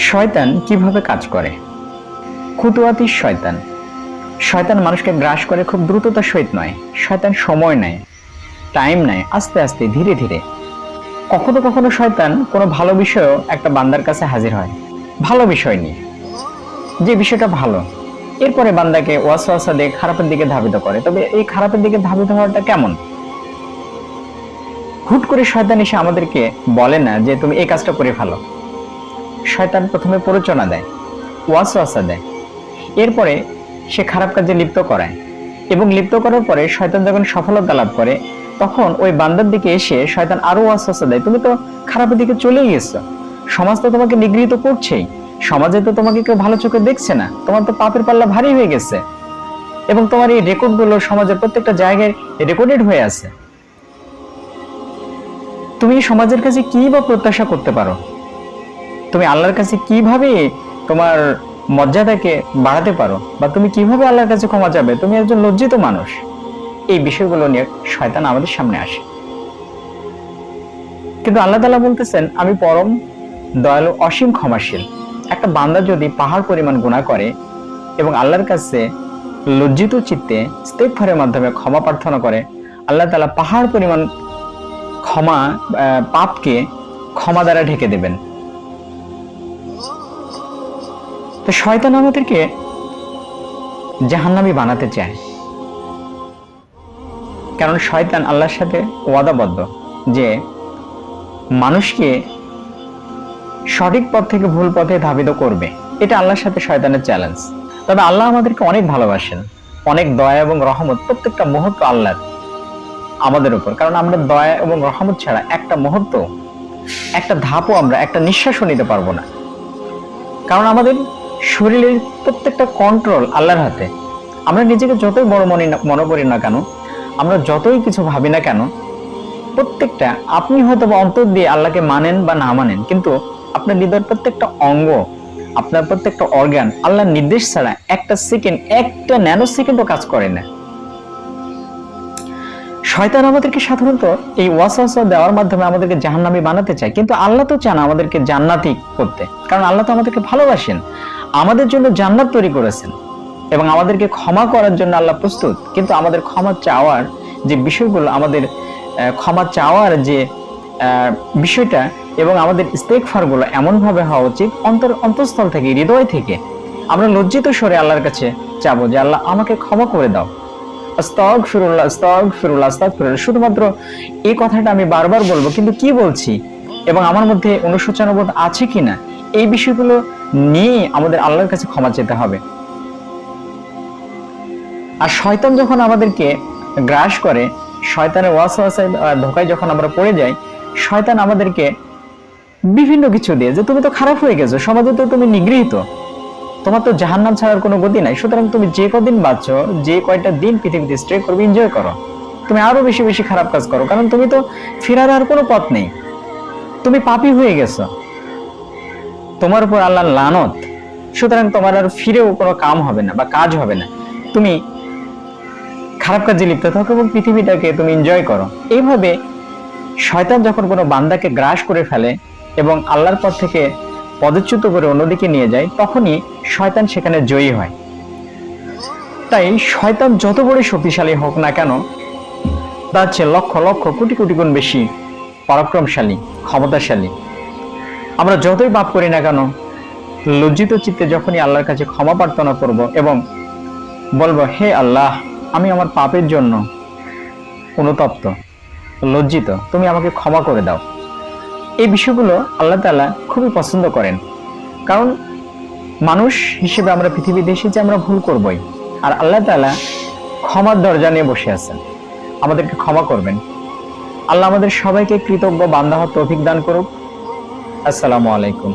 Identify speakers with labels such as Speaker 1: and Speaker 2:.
Speaker 1: শয়তান কিভাবে কাজ করে? খুতুয়াতি শয়তান। শয়তান মানুষকে গ্রাস করে খুব দ্রুততার সহিত নয়। শয়তান সময় নেয়, টাইম নেয়, আস্তে আস্তে ধীরে ধীরে। কখনো কখনো শয়তান কোনো ভালো বিষয়ও একটা বান্দার কাছে হাজির হয়, ভালো বিষয় নিয়ে, যে বিষয়টা ভালো। এরপরে বান্দাকে ওয়াসওয়াসা দিয়ে খারাপের দিকে ধাবিত করে। তবে এই খারাপের দিকে ধাবিত হওয়াটা কেমন? হুট করে শয়তান এসে আমাদেরকে বলে না যে তুমি এই কাজটা করে ফেলো। শয়তান প্রথমে প্ররোচনা দেয়, ওয়াসওয়াসা দেয়, এরপরে সে খারাপ কাজে লিপ্ত করায়, এবং লিপ্ত করার পরে শয়তান যখন সফলতা লাভ করে তখন ওই বান্দার দিকে এসে শয়তান আরো ওয়াসওয়াসা দেয়, তুমি তো খারাপের দিকে চলে গেছো, সমাজ তো তোমাকে নিগৃহীত করছেই, সমাজে তো তোমাকে কেউ ভালো চোখে দেখছে না, তোমার তো পাপের পাল্লা ভারী হয়ে গেছে, এবং তোমার এই রেকর্ডগুলো সমাজের প্রত্যেকটা জায়গায় রেকর্ডেড হয়ে আছে। তুমি সমাজের কাছে কি বা প্রত্যাশা করতে পারো? তুমি আল্লাহর কাছে কিভাবে তোমার মর্যাদাকে বাড়াতে পারো, বা তুমি কিভাবে আল্লাহর কাছে ক্ষমা চাবে? তুমি একজন লজ্জিত মানুষ। এই বিষয়গুলো নিয়ে শয়তান আমাদের সামনে আসে, কিন্তু আল্লাহ তাআলা বলতেছেন আমি পরম দয়ালু, অসীম ক্ষমাশীল। একটা বান্দা যদি পাহাড় পরিমাণ গুনাহ করে এবং আল্লাহর কাছে লজ্জিত চিত্তে ইস্তেগফারের মাধ্যমে ক্ষমা প্রার্থনা করে, আল্লাহ তাআলা পাহাড় পরিমাণ পাপকে ক্ষমা দ্বারা ঢেকে দেবেন। তো শয়তান আমাদেরকে জাহান্নামী বানাতে চায়, কারণ শয়তান আল্লাহর সাথে ওয়াদাবদ্ধ যে মানুষকে সঠিক পথ থেকে ভুল পথে ধাবিত করবে। এটা আল্লাহর সাথে শয়তানের চ্যালেঞ্জ। তবে আল্লাহ আমাদেরকে অনেক ভালোবাসেন, অনেক দয়া এবং রহমত প্রত্যেকটা মুহূর্ত আল্লাহর আমাদের উপর। কারণ আমরা দয়া এবং রহমত ছাড়া একটা মুহূর্ত, একটা ধাপও, আমরা একটা নিঃশ্বাসও নিতে পারবো না। কারণ আমাদের শরীরের প্রত্যেকটা কন্ট্রোল আল্লাহর হাতে। আমরা নিজেকে যতই বড় মনে করি না কেন, আমরা যতই কিছু ভাবি না কেন, প্রত্যেকটা, আপনি হয়তো বা অন্তর দিয়ে আল্লাহকে মানেন বা না মানেন, কিন্তু আপনার হৃদয়ের প্রত্যেকটা অঙ্গ, আপনার প্রত্যেকটা অর্গান আল্লাহর নির্দেশ ছাড়া একটা সেকেন্ড, একটা ন্যানো সেকেন্ডও কাজ করে না। শয়তান আমাদেরকে সাধারণত এই ওয়াসওয়াসা দেওয়ার মাধ্যমে আমাদেরকে জাহান্নামী বানাতে চায়, কিন্তু আল্লাহ তো চান আমাদেরকে জান্নাতি করতে। কারণ আল্লাহ তো আমাদেরকে ভালোবাসেন, আমাদের জন্য জান্নাত তৈরি করেছেন, এবং আমাদেরকে ক্ষমা করার জন্য আল্লাহ প্রস্তুত। কিন্তু আমাদের ক্ষমা চাওয়ার যে বিষয়গুলো, আমাদের ক্ষমা চাওয়ার যে বিষয়টা এবং আমাদের ইস্তেগফারগুলো এমনভাবে হওয়া উচিত অন্তঃস্থল থেকে, হৃদয় থেকে আমরা লজ্জিত স্বরে আল্লাহর কাছে চাবো যে আল্লাহ আমাকে ক্ষমা করে দাও, আস্তাগফিরুল্লাহ, আস্তাগফিরুল্লাহ, আস্তাগফিরুল্লাহ। শুধুমাত্র এই কথাটা আমি বারবার বলবো, কিন্তু কি বলছি এবং আমার মধ্যে অনুশোচনা বোধ আছে কিনা, এই বিষয়গুলো নিয়ে আমাদের আল্লাহর কাছে ক্ষমা চেতে হবে। আর শয়তান যখন আমাদেরকে গ্রাস করে, শয়তানের ওয়াসওয়াসায় ধোঁকায় যখন আমরা পড়ে যাই, শয়তান আমাদেরকে বিভিন্ন কিছু দিয়ে, যে তুমি তো খারাপ হয়ে গেছো, সমাজে তো তুমি নিগৃহীত, তোমার তো জাহান্নাম ছাড়ার কোনো গতি নাই, সুতরাং তুমি যে কদিন বাঁচো, যে কয়টা দিন পৃথিবীতে স্টে করবে, এনজয় করো, তুমি আরো বেশি বেশি খারাপ কাজ করো, কারণ তুমি তো ফেরার আর কোনো পথ নেই, তুমি পাপী হয়ে গেছো, তোমার উপর আল্লাহর লানত, সুতরাং তোমার আর ফিরেও কোনো কাম হবে না বা কাজ হবে না, তুমি খারাপ কাজে লিপ্ত থাকো এবং পৃথিবীটাকে তুমি এনজয় করো। এইভাবে শয়তান যখন কোনো বান্দাকে গ্রাস করে ফেলে এবং আল্লাহর পথ থেকে পদচ্যুত করে অন্যদিকে নিয়ে যায়, তখনই শয়তান সেখানে জয়ী হয়। তাই শয়তান যত বড় শক্তিশালী হোক না কেন, তার চেয়ে লক্ষ লক্ষ কোটি কোটি গুণ বেশি পরাক্রমশালী, ক্ষমতাশালী। আমরা যতই পাপ করি না কেন, লজ্জিত চিত্তে যখনই আল্লাহর কাছে ক্ষমা প্রার্থনা করব এবং বলবো, হে আল্লাহ, আমি আমার পাপের জন্য অনুতপ্ত, লজ্জিত, তুমি আমাকে ক্ষমা করে দাও, এই বিষয়গুলো আল্লাহ তাআলা খুবই পছন্দ করেন। কারণ মানুষ হিসেবে আমরা পৃথিবীতে এসেছি, আমরা ভুল করবই, আর আল্লাহ তাআলা ক্ষমার দরজা নিয়ে বসে আছেন, আমাদেরকে ক্ষমা করবেন। আল্লাহ আমাদের সবাইকে কৃতজ্ঞ বান্দা হওয়ার তৌফিক দান করুক। আসসালামু আলাইকুম।